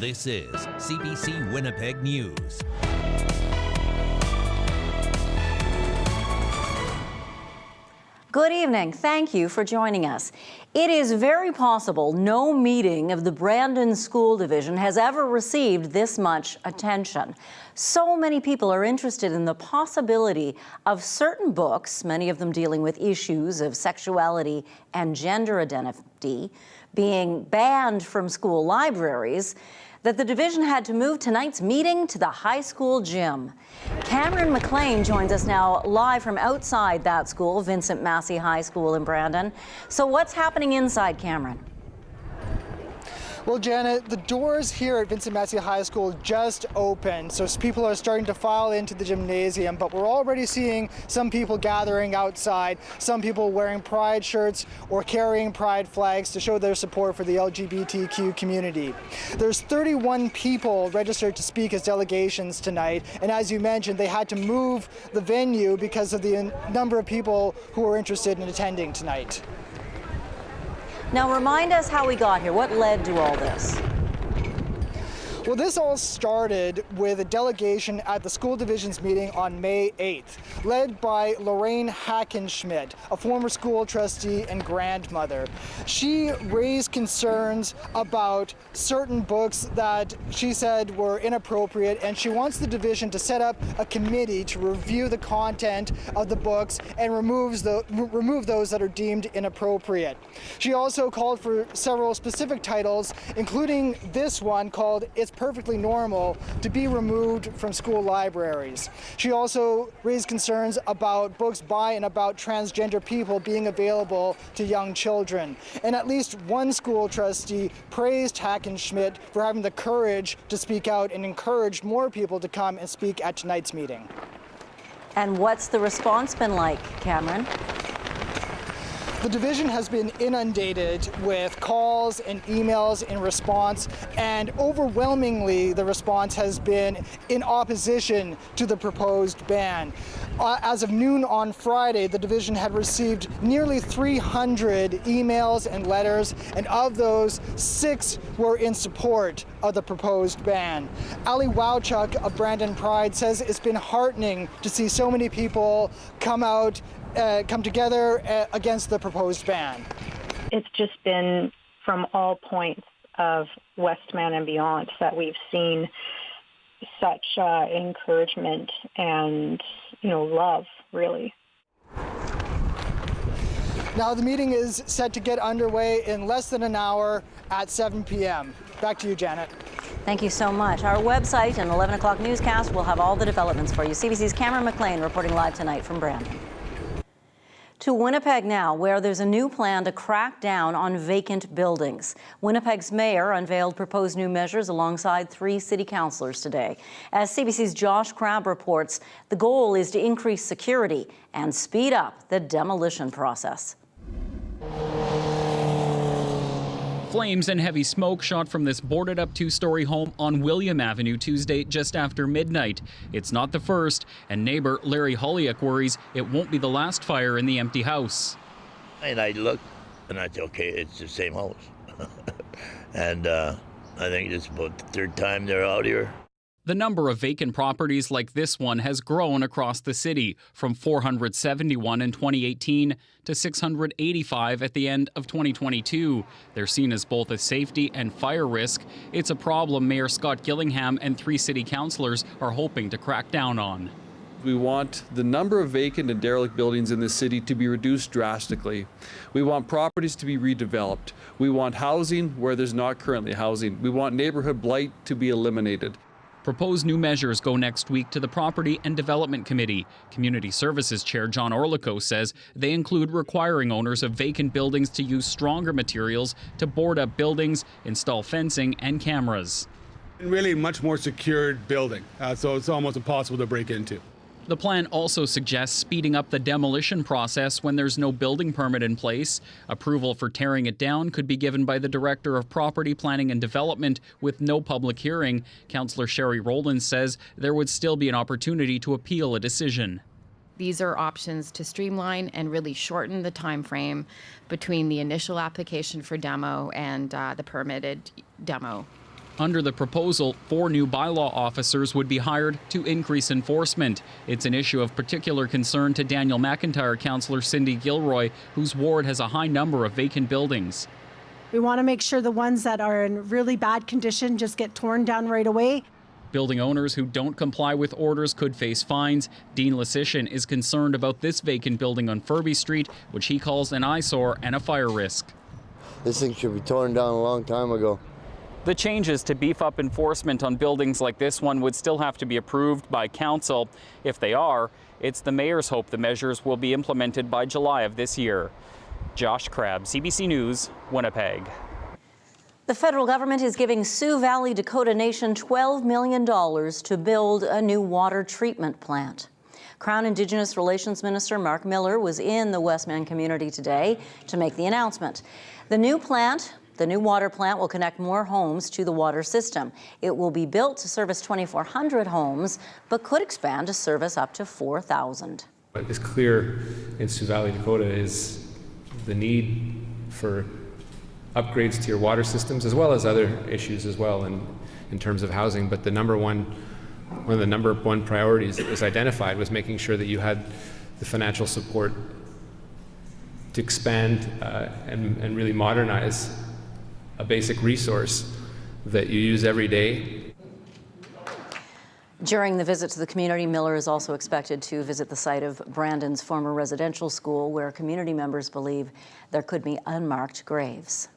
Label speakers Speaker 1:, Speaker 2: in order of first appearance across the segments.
Speaker 1: This is CBC Winnipeg News.
Speaker 2: Good evening. Thank you for joining us. It is very possible no meeting of the Brandon School Division has ever received this much attention. So many people are interested in the possibility of certain books, many of them dealing with issues of sexuality and gender identity, being banned from school libraries, that the division had to move tonight's meeting to the high school gym. Cameron McLean joins us now live from outside that school, Vincent Massey High School in Brandon. So what's happening inside, Cameron?
Speaker 3: Well, Janet, the doors here at Vincent Massey High School just opened, so people are starting to file into the gymnasium, but we're already seeing some people gathering outside, some people wearing pride shirts or carrying pride flags to show their support for the LGBTQ community. There's 31 people registered to speak as delegations tonight, and as you mentioned, they had to move the venue because of the number of people who are interested in attending tonight.
Speaker 2: Now remind us how we got here. What led to all this?
Speaker 3: Well, this all started with a delegation at the school division's meeting on May 8th, led by Lorraine Hackenschmidt, a former school trustee and grandmother. She raised concerns about certain books that she said were inappropriate, and she wants the division to set up a committee to review the content of the books and remove those that are deemed inappropriate. She also called for several specific titles, including this one called It's Perfectly Normal, to be removed from school libraries. She also raised concerns about books by and about transgender people being available to young children. And at least one school trustee praised Hackenschmidt for having the courage to speak out and encouraged more people to come and speak at tonight's meeting.
Speaker 2: And what's the response been like, Cameron?
Speaker 3: The division has been inundated with calls and emails in response, and overwhelmingly the response has been in opposition to the proposed ban. As of noon on Friday, the division had received nearly 300 emails and letters, and of those, 6 were in support of the proposed ban. Ali Wowchuk of Brandon Pride says it's been heartening to see so many people come together against the proposed ban.
Speaker 4: It's just been from all points of Westman and beyond that we've seen such encouragement and, love, really.
Speaker 3: Now the meeting is set to get underway in less than an hour at 7 p.m. Back to you, Janet.
Speaker 2: Thank you so much. Our website and 11 o'clock newscast will have all the developments for you. CBC's Cameron McLean reporting live tonight from Brandon. To Winnipeg now, where there's a new plan to crack down on vacant buildings. Winnipeg's mayor unveiled proposed new measures alongside 3 city councillors today. As CBC's Josh Crabb reports, the goal is to increase security and speed up the demolition process.
Speaker 5: Flames and heavy smoke shot from this boarded-up 2-story home on William Avenue Tuesday just after midnight. It's not the first, and neighbor Larry Holliak worries it won't be the last fire in the empty house.
Speaker 6: And I looked, and I said, okay, it's the same house. And I think it's about the 3rd time they're out here.
Speaker 5: The number of vacant properties like this one has grown across the city, from 471 in 2018 to 685 at the end of 2022. They're seen as both a safety and fire risk. It's a problem Mayor Scott Gillingham and 3 city councillors are hoping to crack down on.
Speaker 7: We want the number of vacant and derelict buildings in the city to be reduced drastically. We want properties to be redeveloped. We want housing where there's not currently housing. We want neighborhood blight to be eliminated.
Speaker 5: Proposed new measures go next week to the Property and Development Committee. Community Services Chair John Orlico says they include requiring owners of vacant buildings to use stronger materials to board up buildings, install fencing and cameras.
Speaker 8: Really much more secured building, so it's almost impossible to break into.
Speaker 5: The plan also suggests speeding up the demolition process when there's no building permit in place. Approval for tearing it down could be given by the Director of Property Planning and Development with no public hearing. Councillor Sherry Rowland says there would still be an opportunity to appeal a decision.
Speaker 9: These are options to streamline and really shorten the time frame between the initial application for demo and the permitted demo.
Speaker 5: Under the proposal, 4 new bylaw officers would be hired to increase enforcement. It's an issue of particular concern to Daniel McIntyre councillor Cindy Gilroy, whose ward has a high number of vacant buildings.
Speaker 10: We want to make sure the ones that are in really bad condition just get torn down right away.
Speaker 5: Building owners who don't comply with orders could face fines. Dean Lasishin is concerned about this vacant building on Furby Street, which he calls an eyesore and a fire risk.
Speaker 11: This thing should be torn down a long time ago.
Speaker 5: The changes to beef up enforcement on buildings like this one would still have to be approved by council. If they are, it's the mayor's hope the measures will be implemented by July of this year. Josh Crabb, CBC News, Winnipeg.
Speaker 2: The federal government is giving Sioux Valley Dakota Nation $12 million to build a new water treatment plant. Crown Indigenous Relations Minister Mark Miller was in the Westman community today to make the announcement. The new water plant will connect more homes to the water system. It will be built to service 2,400 homes, but could expand to service up to 4,000.
Speaker 12: What is clear in Sioux Valley, Dakota is the need for upgrades to your water systems, as well as other issues as well in terms of housing. But one of the number one priorities that was identified was making sure that you had the financial support to expand and really modernize a basic resource that you use every day.
Speaker 2: During the visit to the community, Miller is also expected to visit the site of Brandon's former residential school, where community members believe there could be unmarked graves.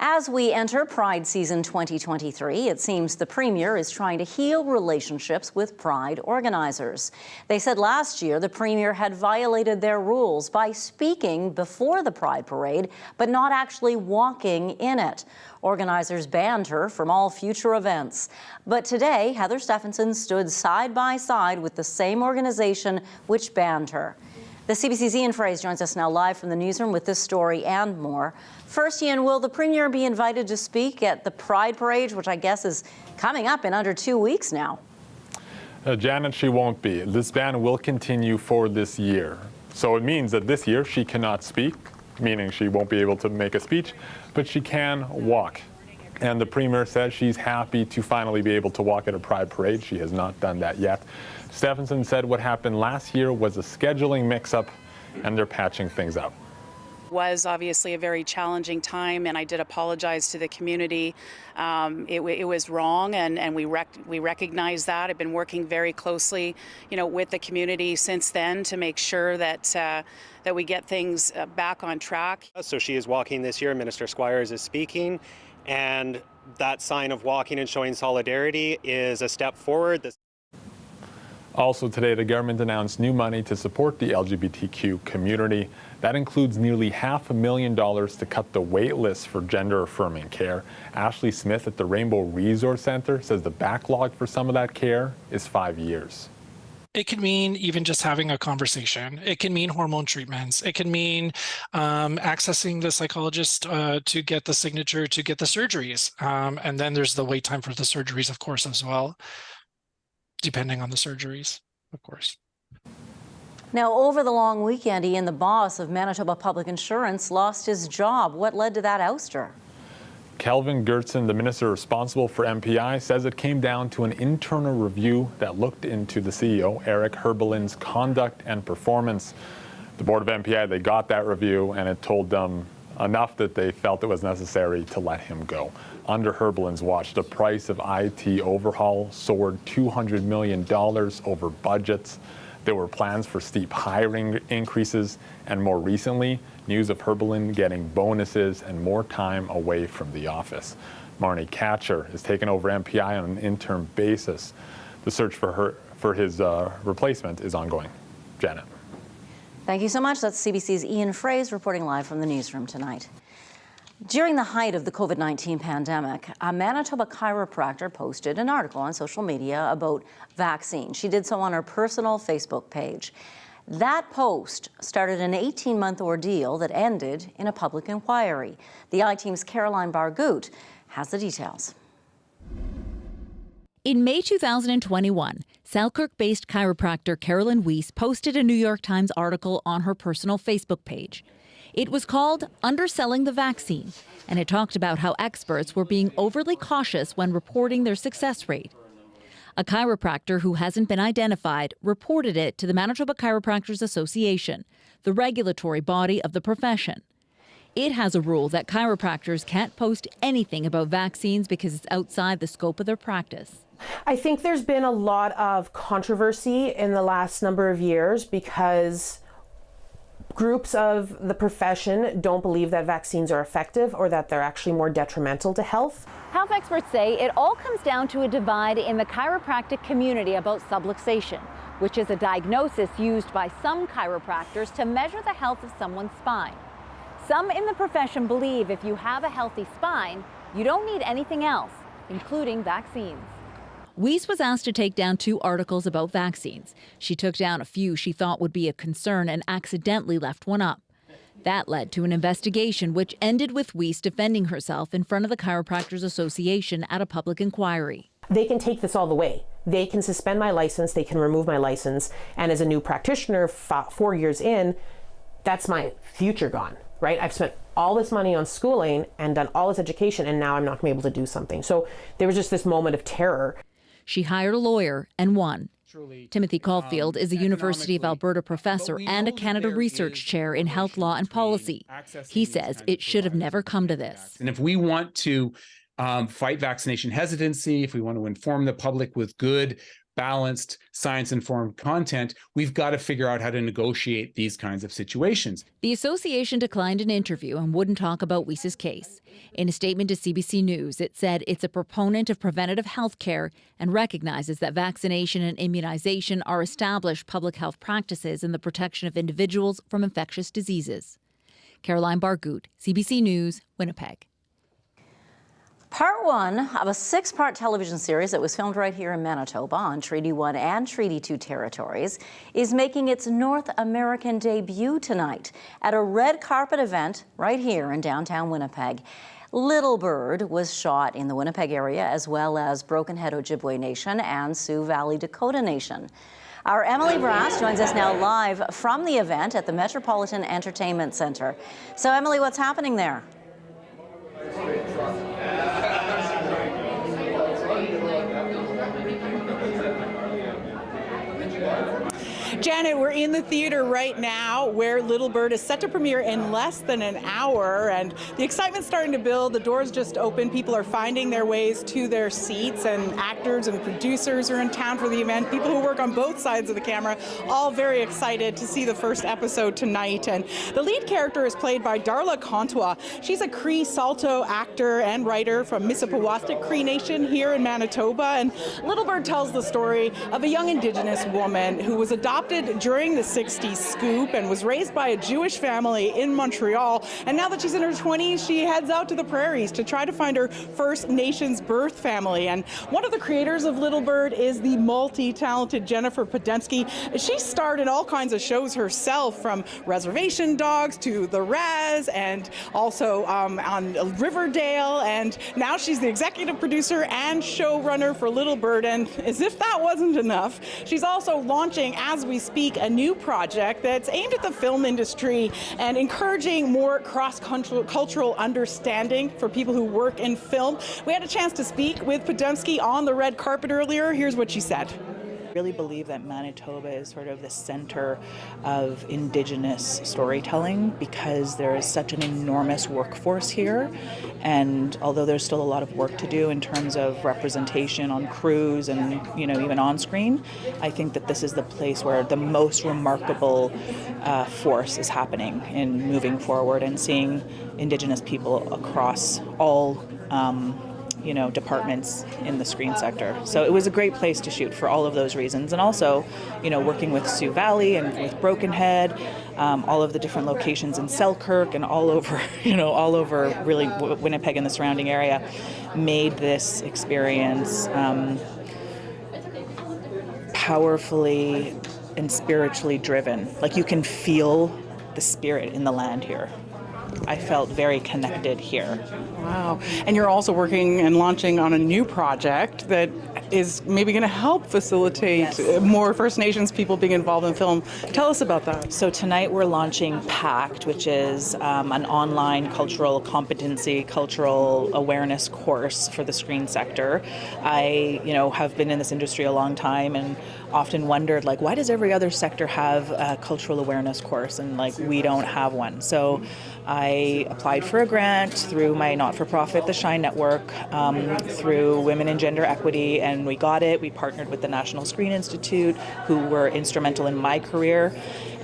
Speaker 2: As we enter Pride Season 2023, it seems the Premier is trying to heal relationships with Pride organizers. They said last year the Premier had violated their rules by speaking before the Pride Parade, but not actually walking in it. Organizers banned her from all future events. But today, Heather Stephenson stood side by side with the same organization which banned her. The CBC's Ian Fraze joins us now live from the newsroom with this story and more. First, Ian, will the Premier be invited to speak at the Pride Parade, which I guess is coming up in under 2 weeks now?
Speaker 13: Janet, she won't be. This ban will continue for this year. So it means that this year she cannot speak, meaning she won't be able to make a speech, but she can walk. And the Premier says she's happy to finally be able to walk at a Pride Parade. She has not done that yet. Stephenson said what happened last year was a scheduling mix-up, and they're patching things up.
Speaker 14: Was obviously a very challenging time, and I did apologize to the community. It was wrong, and we recognize that. I've been working very closely, with the community since then to make sure that that we get things back on track.
Speaker 15: So she is walking this year. Minister Squires is speaking, and that sign of walking and showing solidarity is a step forward.
Speaker 13: Also today, the government announced new money to support the LGBTQ community. That includes nearly $500,000 to cut the wait list for gender-affirming care. Ashley Smith at the Rainbow Resource Center says the backlog for some of that care is 5 years.
Speaker 16: It can mean even just having a conversation. It can mean hormone treatments. It can mean accessing the psychologist to get the signature to get the surgeries. And then there's the wait time for the surgeries, of course, as well, depending on the surgeries, of course.
Speaker 2: Now, over the long weekend, Ian, the boss of Manitoba Public Insurance, lost his job. What led to that ouster?
Speaker 13: Kelvin Gertson, the minister responsible for MPI, says it came down to an internal review that looked into the CEO, Eric Herbelin's conduct and performance. The board of MPI, they got that review, and it told them enough that they felt it was necessary to let him go. Under Herbelin's watch, the price of IT overhaul soared $200 million over budgets. There were plans for steep hiring increases, and more recently, news of Herbelin getting bonuses and more time away from the office. Marnie Katcher is taking over MPI on an interim basis. The search for his replacement is ongoing. Janet.
Speaker 2: Thank you so much. That's CBC's Ian Fraze reporting live from the newsroom tonight. During the height of the COVID-19 pandemic, a Manitoba chiropractor posted an article on social media about vaccines. She did so on her personal Facebook page. That post started an 18-month ordeal that ended in a public inquiry. The I-Team's Caroline Bargout has the details.
Speaker 17: In May 2021, Selkirk-based chiropractor Carolyn Weiss posted a New York Times article on her personal Facebook page. It was called Underselling the Vaccine, and it talked about how experts were being overly cautious when reporting their success rate. A chiropractor who hasn't been identified reported it to the Manitoba Chiropractors Association, the regulatory body of the profession. It has a rule that chiropractors can't post anything about vaccines because it's outside the scope of their practice.
Speaker 18: I think there's been a lot of controversy in the last number of years because groups of the profession don't believe that vaccines are effective or that they're actually more detrimental to health.
Speaker 2: Health experts say it all comes down to a divide in the chiropractic community about subluxation, which is a diagnosis used by some chiropractors to measure the health of someone's spine. Some in the profession believe if you have a healthy spine, you don't need anything else, including vaccines.
Speaker 17: Weiss was asked to take down 2 articles about vaccines. She took down a few she thought would be a concern and accidentally left one up. That led to an investigation which ended with Weiss defending herself in front of the Chiropractors Association at a public inquiry.
Speaker 18: They can take this all the way. They can suspend my license, they can remove my license, and as a new practitioner 4 years in, that's my future gone, right? I've spent all this money on schooling and done all this education, and now I'm not going to be able to do something. So there was just this moment of terror.
Speaker 17: She hired a lawyer and won. Timothy Caulfield is a University of Alberta professor and a Canada Research Chair in Health Law and Policy. He says it should have never come to this.
Speaker 19: And if we want to fight vaccination hesitancy, if we want to inform the public with good, balanced, science-informed content, we've got to figure out how to negotiate these kinds of situations.
Speaker 17: The association declined an interview and wouldn't talk about Weiss's case. In a statement to CBC News, it said it's a proponent of preventative health care and recognizes that vaccination and immunization are established public health practices in the protection of individuals from infectious diseases. Caroline Bargout, CBC News, Winnipeg.
Speaker 2: Part 1 of a 6-part television series that was filmed right here in Manitoba on Treaty 1 and Treaty 2 territories is making its North American debut tonight at a red carpet event right here in downtown Winnipeg. Little Bird was shot in the Winnipeg area as well as Broken Head Ojibwe Nation and Sioux Valley Dakota Nation. Our Emily Brass joins us now live from the event at the Metropolitan Entertainment Centre. So Emily, what's happening there?
Speaker 20: Janet, we're in the theater right now where Little Bird is set to premiere in less than an hour, and the excitement's starting to build. The doors just opened. People are finding their ways to their seats, and actors and producers are in town for the event. People who work on both sides of the camera, all very excited to see the first episode tonight. And the lead character is played by Darla Contois. She's a Cree Saulteaux actor and writer from Mississippiwastic Cree Nation here in Manitoba. And Little Bird tells the story of a young Indigenous woman who was adopted during the 60s scoop and was raised by a Jewish family in Montreal. And now that she's in her 20s, she heads out to the prairies to try to find her First Nations birth family. And one of the creators of Little Bird is the multi-talented Jennifer Podemski. She starred in all kinds of shows herself, from Reservation Dogs to The Raz, and also on Riverdale. And now she's the executive producer and showrunner for Little Bird. And as if that wasn't enough, she's also launching, as we speak, a new project that's aimed at the film industry and encouraging more cross-cultural understanding for people who work in film. We had a chance to speak with Podemski on the red carpet earlier. Here's what she said.
Speaker 21: I really believe that Manitoba is sort of the center of Indigenous storytelling because there is such an enormous workforce here, and although there's still a lot of work to do in terms of representation on crews and even on screen, I think that this is the place where the most remarkable force is happening in moving forward and seeing Indigenous people across all departments in the screen sector. So it was a great place to shoot for all of those reasons. And also, working with Sioux Valley and with Broken Head, all of the different locations in Selkirk and all over really Winnipeg and the surrounding area made this experience powerfully and spiritually driven. Like, you can feel the spirit in the land here. I felt very connected here.
Speaker 20: Wow. And you're also working and launching on a new project that is maybe going to help facilitate more First Nations people being involved in film. Tell us about that.
Speaker 21: So tonight we're launching PACT, which is an online cultural competency, cultural awareness course for the screen sector. I, have been in this industry a long time and often wondered, why does every other sector have a cultural awareness course and we don't have one? So I applied for a grant through my not-for-profit, the Shine Network, through Women in Gender Equity, and we got it. We partnered with the National Screen Institute, who were instrumental in my career,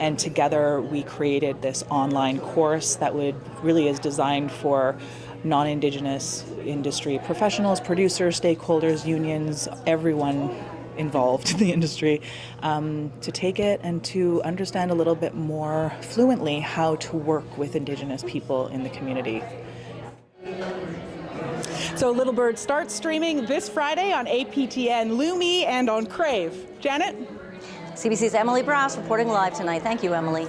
Speaker 21: and together we created this online course that really is designed for non-Indigenous industry professionals, producers, stakeholders, unions, everyone involved in the industry, to take it and to understand a little bit more fluently how to work with Indigenous people in the community.
Speaker 20: So Little Bird starts streaming this Friday on APTN, Lumi, and on Crave. Janet?
Speaker 2: CBC's Emily Brass reporting live tonight. Thank you, Emily.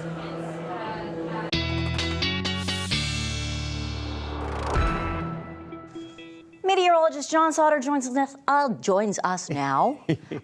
Speaker 2: Meteorologist John Sauder joins us now.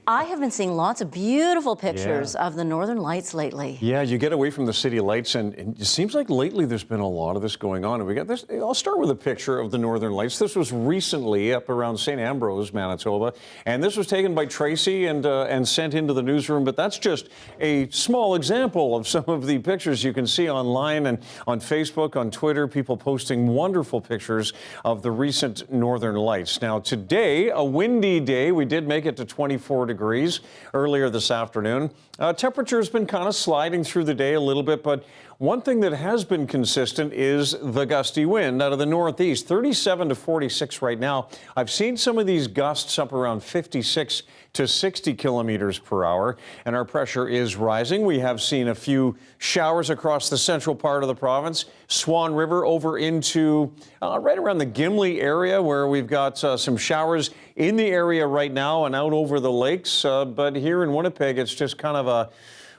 Speaker 2: I have been seeing lots of beautiful pictures of the Northern Lights lately.
Speaker 1: Yeah, you get away from the city lights, and it seems like lately there's been a lot of this going on. And we got this. I'll start with a picture of the Northern Lights. This was recently up around St. Ambrose, Manitoba, and this was taken by Tracy and sent into the newsroom. But that's just a small example of some of the pictures you can see online and on Facebook, on Twitter. People posting wonderful pictures of the recent Northern Lights. Now today, a windy day. We did make it to 24 degrees earlier this afternoon. Temperature has been kind of sliding through the day a little bit, but one thing that has been consistent is the gusty wind out of the northeast, 37 to 46 right now. I've seen some of these gusts up around 56 to 60 kilometers per hour, and our pressure is rising. We have seen a few showers across the central part of the province, Swan River over into right around the Gimli area, where we've got some showers in the area right now and out over the lakes. But here in Winnipeg, it's just kind of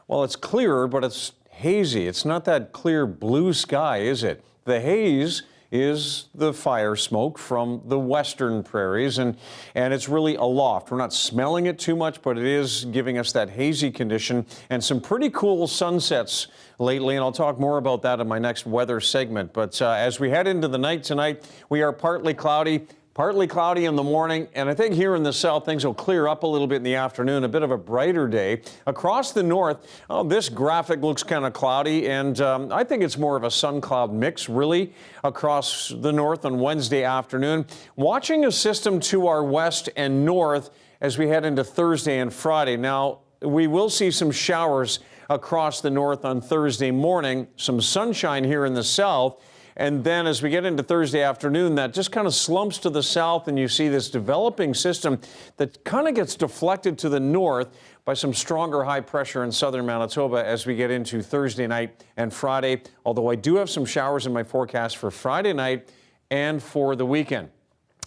Speaker 1: it's clearer, but it's hazy. It's not that clear blue sky, is it? The haze is the fire smoke from the western prairies, and it's really aloft. We're not smelling it too much, but it is giving us that hazy condition and some pretty cool sunsets lately, and I'll talk more about that in my next weather segment. But as we head into the night tonight, we are partly cloudy in the morning, and I think here in the south things will clear up a little bit in the afternoon, a bit of a brighter day. Across the north, this graphic looks kind of cloudy, and I think it's more of a sun-cloud mix, really, across the north on Wednesday afternoon. Watching a system to our west and north as we head into Thursday and Friday. Now, we will see some showers across the north on Thursday morning, some sunshine here in the south. And then as we get into Thursday afternoon, that just kind of slumps to the south, and you see this developing system that kind of gets deflected to the north by some stronger high pressure in southern Manitoba as we get into Thursday night and Friday, although I do have some showers in my forecast for Friday night and for the weekend.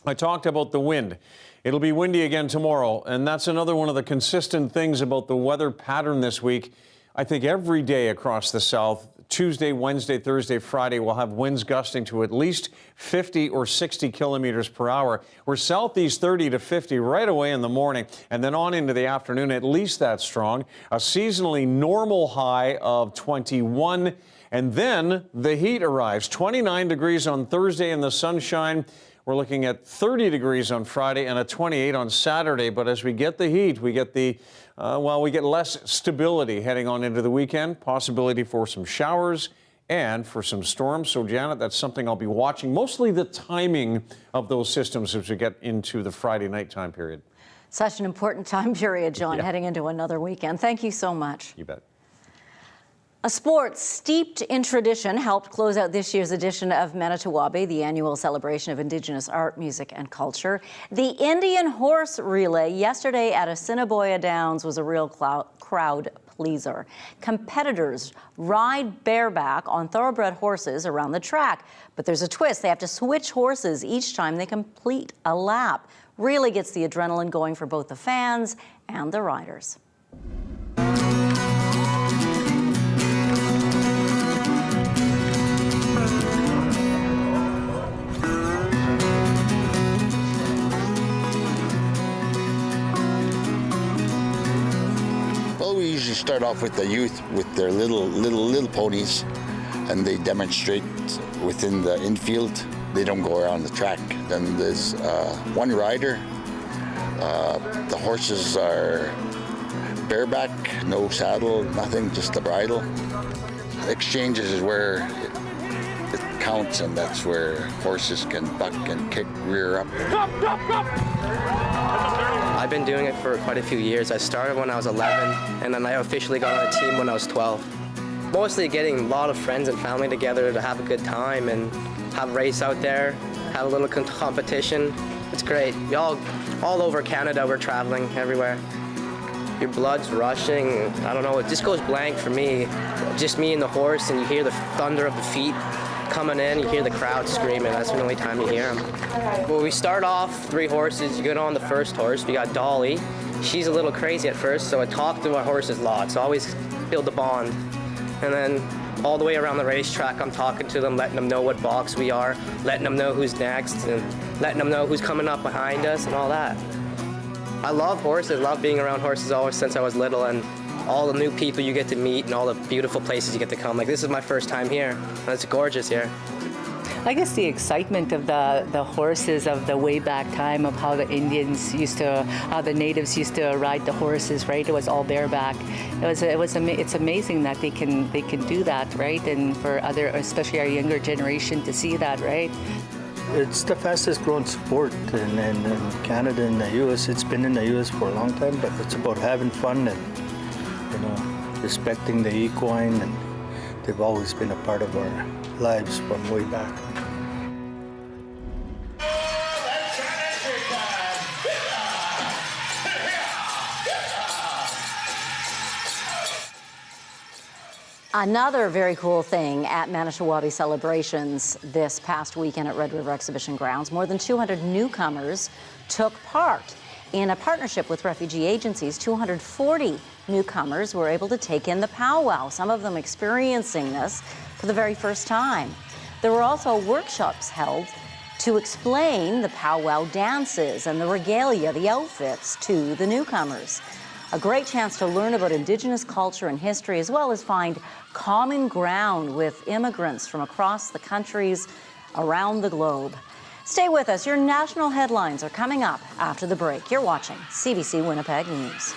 Speaker 1: I talked about the wind. It'll be windy again tomorrow, and that's another one of the consistent things about the weather pattern this week. I think every day across the south, Tuesday, Wednesday, Thursday, Friday, we'll have winds gusting to at least 50 or 60 kilometers per hour. We're southeast 30 to 50 right away in the morning, and then on into the afternoon, at least that strong. A seasonally normal high of 21, and then the heat arrives. 29 degrees on Thursday in the sunshine. We're looking at 30 degrees on Friday and a 28 on Saturday. But as we get the heat, we get we get less stability heading on into the weekend. Possibility for some showers and for some storms. So, Janet, that's something I'll be watching. Mostly the timing of those systems as we get into the Friday night time period.
Speaker 2: Such an important time period, John, heading into another weekend. Thank you so much.
Speaker 1: You bet.
Speaker 2: A sport steeped in tradition helped close out this year's edition of Manitoba, the annual celebration of Indigenous art, music, and culture. The Indian horse relay yesterday at Assiniboia Downs was a real crowd pleaser. Competitors ride bareback on thoroughbred horses around the track, but there's a twist. They have to switch horses each time they complete a lap. Really gets the adrenaline going for both the fans and the riders.
Speaker 4: we usually start off with the youth with their little ponies, and they demonstrate within the infield. They don't go around the track. Then there's one rider. The horses are bareback, no saddle, nothing, just the bridle. Exchanges is where it counts, and that's where horses can buck and kick, rear up.
Speaker 22: I've been doing it for quite a few years. I started when I was 11, and then I officially got on a team when I was 12. Mostly getting a lot of friends and family together to have a good time and have a race out there, have a little competition. It's great. We all over Canada, we're traveling everywhere. Your blood's rushing. I don't know, it just goes blank for me. Just me and the horse, and you hear the thunder of the feet coming in, you hear the crowd screaming. That's the only time you hear them. Well, we start off 3 horses. You get on the first horse. We got Dolly. She's a little crazy at first, so I talk to our horses a lot. So I always build a bond. And then all the way around the racetrack, I'm talking to them, letting them know what box we are, letting them know who's next, and letting them know who's coming up behind us and all that. I love horses, love being around horses always since I was little, and all the new people you get to meet and all the beautiful places you get to come. Like, this is my first time here, and it's gorgeous here.
Speaker 23: I guess the excitement of the horses of the way back time, of how the Indians how the natives used to ride the horses, right? It was all bareback. It's amazing that they can do that, right? And for especially our younger generation to see that, right?
Speaker 24: It's the fastest growing sport in Canada and the U.S. It's been in the U.S. for a long time, but it's about having fun and, respecting the equine, and they've always been a part of our lives from way back.
Speaker 2: Another very cool thing at Manitoba celebrations this past weekend at Red River Exhibition Grounds, more than 200 newcomers took part. In a partnership with refugee agencies, 240 newcomers were able to take in the powwow, some of them experiencing this for the very first time. There were also workshops held to explain the powwow dances and the regalia, the outfits, to the newcomers. A great chance to learn about Indigenous culture and history, as well as find common ground with immigrants from across the countries around the globe. Stay with us. Your national headlines are coming up after the break. You're watching CBC Winnipeg News.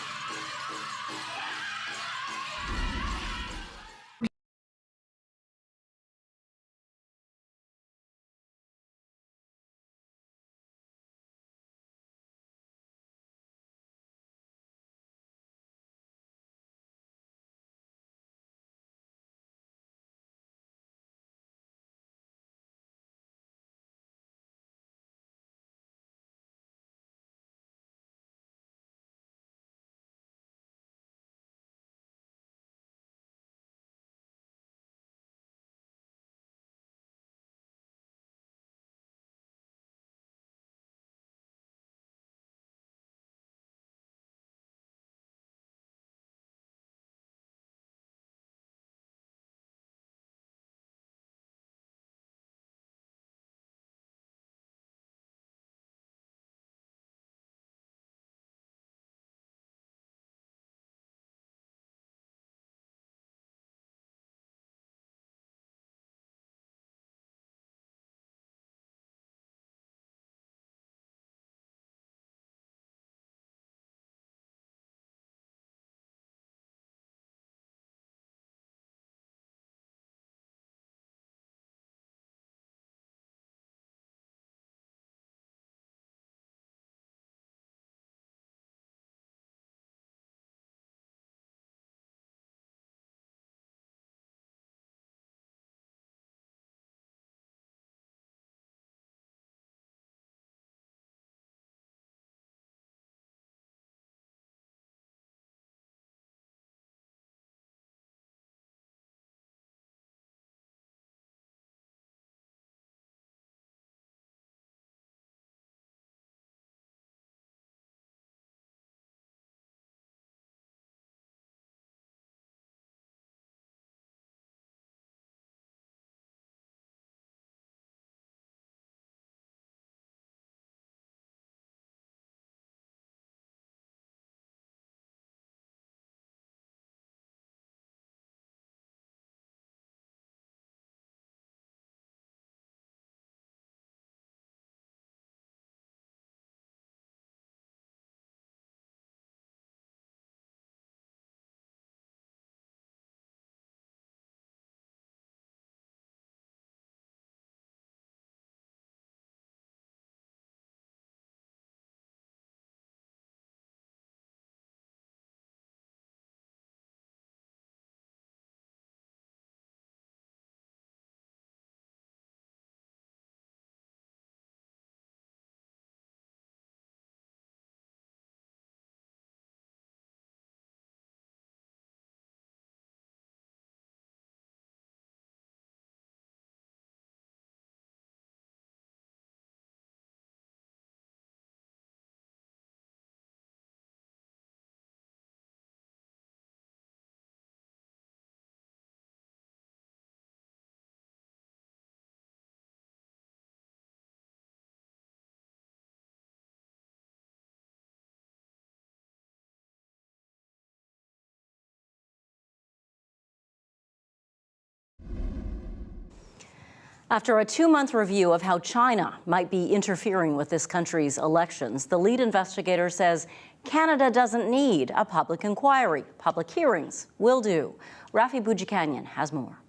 Speaker 2: After a 2-month review of how China might be interfering with this country's elections, the lead investigator says Canada doesn't need a public inquiry. Public hearings will do. Rafi Boudjikanian has more.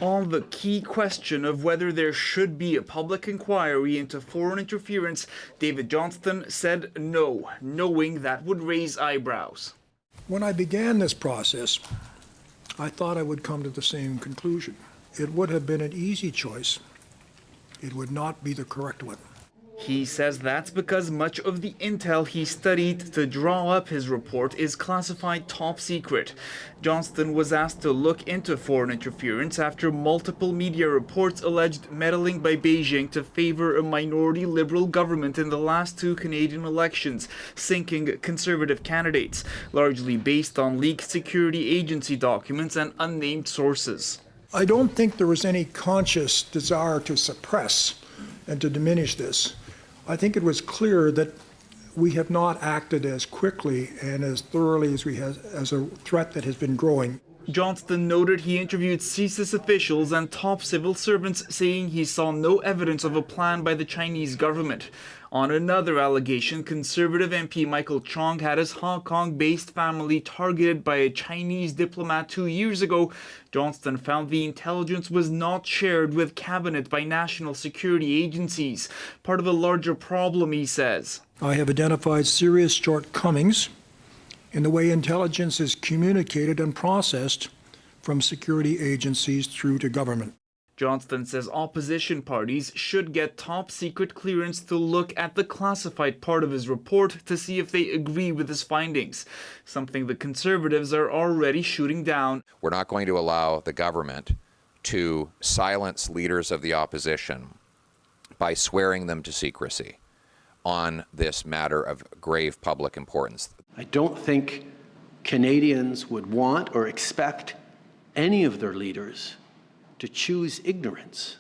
Speaker 3: On the key question of whether there should be a public inquiry into foreign interference, David Johnston said no, knowing that would raise eyebrows.
Speaker 6: When I began this process, I thought I would come to the same conclusion. It would have been an easy choice. It would not be the correct one.
Speaker 3: He says that's because much of the intel he studied to draw up his report is classified top secret. Johnston was asked to look into foreign interference after multiple media reports alleged meddling by Beijing to favor a minority Liberal government in the last 2 Canadian elections, sinking Conservative candidates, largely based on leaked security agency documents and unnamed sources.
Speaker 6: I don't think there was any conscious desire to suppress and to diminish this. I think it was clear that we have not acted as quickly and as thoroughly as we have as a threat that has been growing.
Speaker 3: Johnston noted he interviewed CSIS officials and top civil servants, saying he saw no evidence of a plan by the Chinese government. On another allegation, Conservative MP Michael Chong had his Hong Kong-based family targeted by a Chinese diplomat 2 years ago. Johnston found the intelligence was not shared with cabinet by national security agencies, part of a larger problem, he says.
Speaker 6: I have identified serious shortcomings in the way intelligence is communicated and processed from security agencies through to government.
Speaker 3: Johnston says opposition parties should get top secret clearance to look at the classified part of his report to see if they agree with his findings, something the Conservatives are already shooting down.
Speaker 7: We're not going to allow the government to silence leaders of the opposition by swearing them to secrecy on this matter of grave public importance.
Speaker 8: I don't think Canadians would want or expect any of their leaders to choose ignorance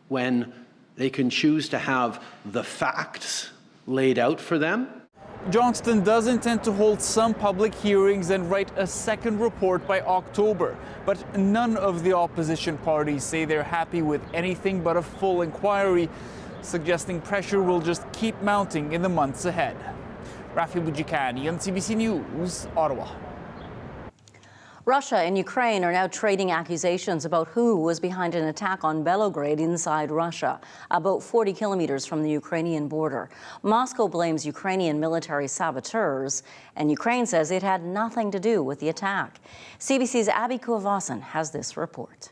Speaker 8: when they can choose to have the facts laid out for them.
Speaker 3: Johnston does intend to hold some public hearings and write a second report by October, but none of the opposition parties say they're happy with anything but a full inquiry, suggesting pressure will just keep mounting in the months ahead. Rafi Boudjikanian on CBC News, Ottawa.
Speaker 2: Russia and Ukraine are now trading accusations about who was behind an attack on Belgorod inside Russia, about 40 kilometers from the Ukrainian border. Moscow blames Ukrainian military saboteurs, and Ukraine says it had nothing to do with the attack. CBC's Abby Kuavasan has this report.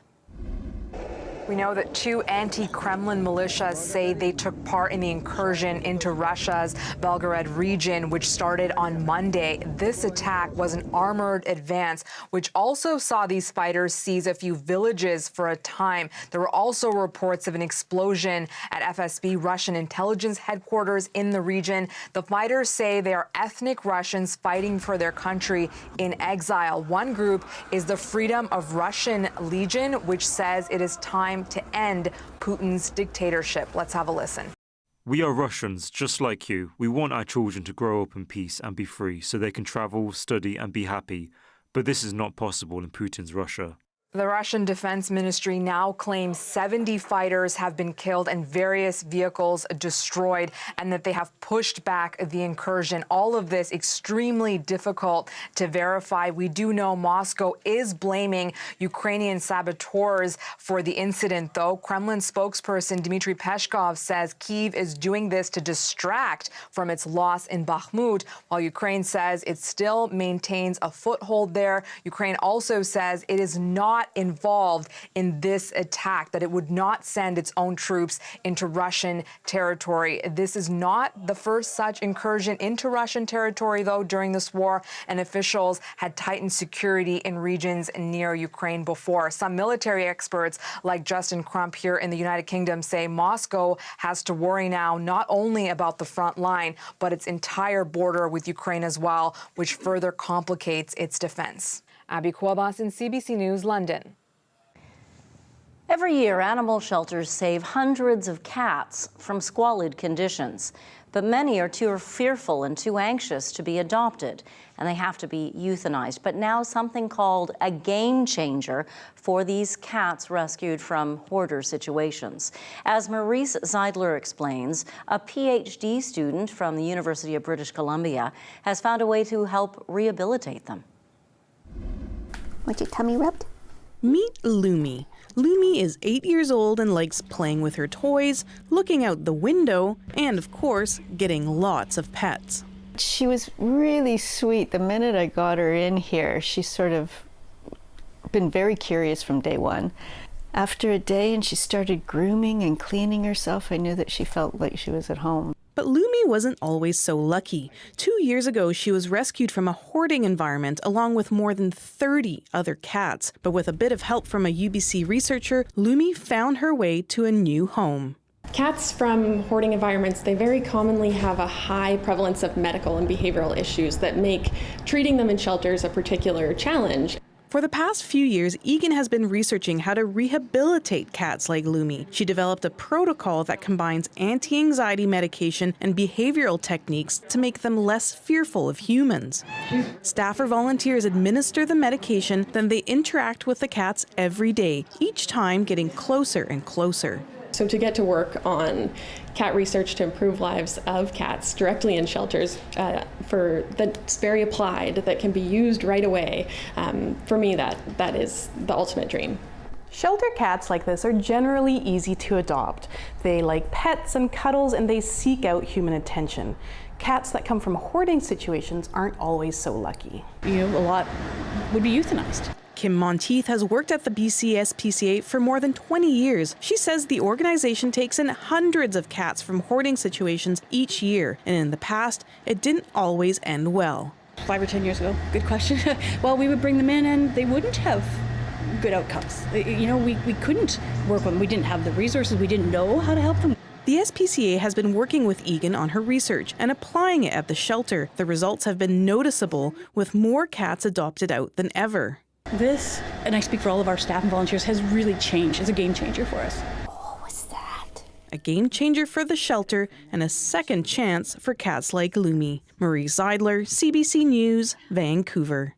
Speaker 25: We know that 2 anti-Kremlin militias say they took part in the incursion into Russia's Belgorod region, which started on Monday. This attack was an armored advance, which also saw these fighters seize a few villages for a time. There were also reports of an explosion at FSB, Russian intelligence headquarters in the region. The fighters say they are ethnic Russians fighting for their country in exile. One group is the Freedom of Russian Legion, which says it is time to end Putin's dictatorship. Let's have a listen.
Speaker 26: We are Russians, just like you. We want our children to grow up in peace and be free so they can travel, study and be happy. But this is not possible in Putin's Russia.
Speaker 25: The Russian Defense Ministry now claims 70 fighters have been killed and various vehicles destroyed, and that they have pushed back the incursion. All of this extremely difficult to verify. We do know Moscow is blaming Ukrainian saboteurs for the incident, though. Kremlin spokesperson Dmitry Peskov says Kyiv is doing this to distract from its loss in Bakhmut, while Ukraine says it still maintains a foothold there. Ukraine also says it is not involved in this attack, that it would not send its own troops into Russian territory. This is not the first such incursion into Russian territory, though, during this war, and officials had tightened security in regions near Ukraine before. Some military experts, like Justin Crump here in the United Kingdom, say Moscow has to worry now not only about the front line, but its entire border with Ukraine as well, which further complicates its defense. Abby Kuavasan, CBC News, London.
Speaker 2: Every year, animal shelters save hundreds of cats from squalid conditions, but many are too fearful and too anxious to be adopted, and they have to be euthanized. But now something called a game changer for these cats rescued from hoarder situations. As Maurice Zeidler explains, a PhD student from the University of British Columbia has found a way to help rehabilitate them.
Speaker 5: Want your tummy rubbed?
Speaker 9: Meet Lumi. Lumi is 8 years old and likes playing with her toys, looking out the window, and of course, getting lots of pets.
Speaker 5: She was really sweet. The minute I got her in here, she's sort of been very curious from day one. After a day and she started grooming and cleaning herself, I knew that she felt like she was at home.
Speaker 9: But Lumi wasn't always so lucky. 2 years ago, she was rescued from a hoarding environment along with more than 30 other cats. But with a bit of help from a UBC researcher, Lumi found her way to a new home.
Speaker 10: Cats from hoarding environments, they very commonly have a high prevalence of medical and behavioral issues that make treating them in shelters a particular challenge.
Speaker 9: For the past few years, Egan has been researching how to rehabilitate cats like Lumi. She developed a protocol that combines anti-anxiety medication and behavioral techniques to make them less fearful of humans. Staff or volunteers administer the medication, then they interact with the cats every day, each time getting closer and closer.
Speaker 10: So to get to work on cat research to improve lives of cats directly in shelters that's very applied, that can be used right away, for me that is the ultimate dream.
Speaker 11: Shelter cats like this are generally easy to adopt. They like pets and cuddles, and they seek out human attention. Cats that come from hoarding situations aren't always so lucky.
Speaker 9: A lot would be euthanized. Kim Monteith has worked at the BC SPCA for more than 20 years. She says the organization takes in hundreds of cats from hoarding situations each year, and in the past, it didn't always end well.
Speaker 12: 5 or 10 years ago, good question. Well, we would bring them in and they wouldn't have good outcomes. We couldn't work with them. We didn't have the resources. We didn't know how to help them.
Speaker 9: The SPCA has been working with Egan on her research and applying it at the shelter. The results have been noticeable, with more cats adopted out than ever.
Speaker 12: This, and I speak for all of our staff and volunteers, has really changed. It's a game changer for us.
Speaker 9: A game changer for the shelter and a second chance for cats like Lumi. Marie Zeidler, CBC News, Vancouver.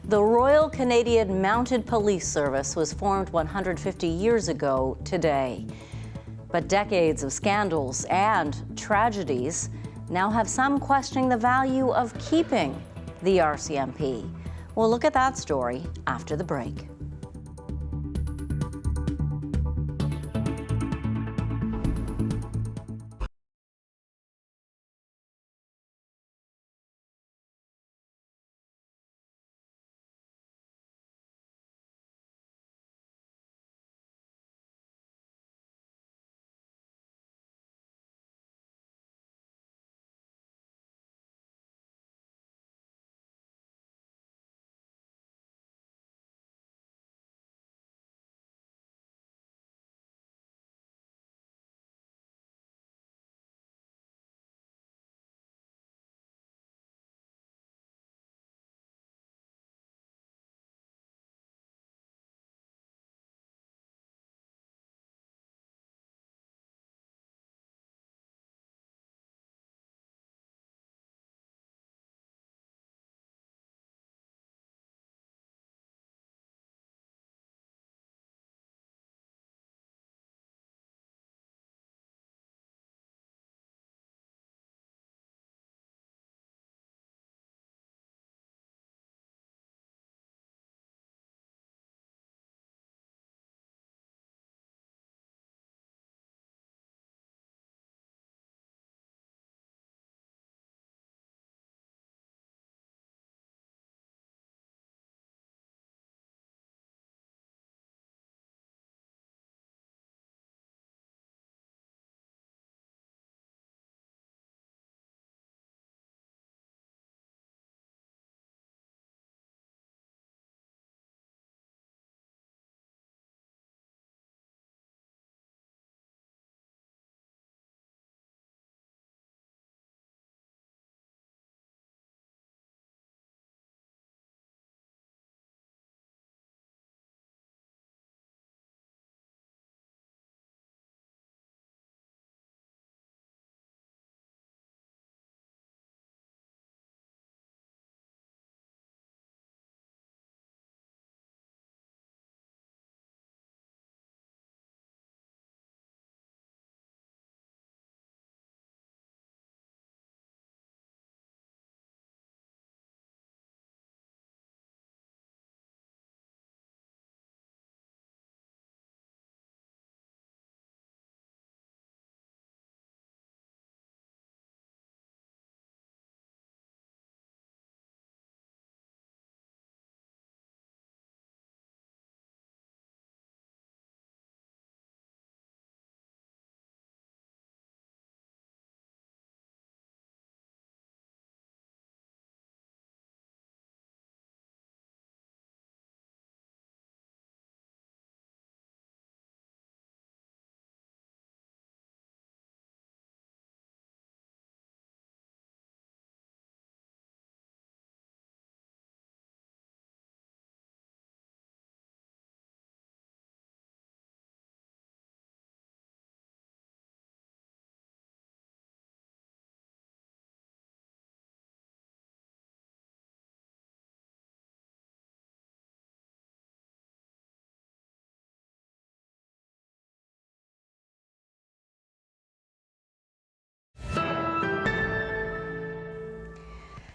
Speaker 2: The Royal Canadian Mounted Police Service was formed 150 years ago today. But decades of scandals and tragedies now have some questioning the value of keeping the RCMP. We'll look at that story after the break.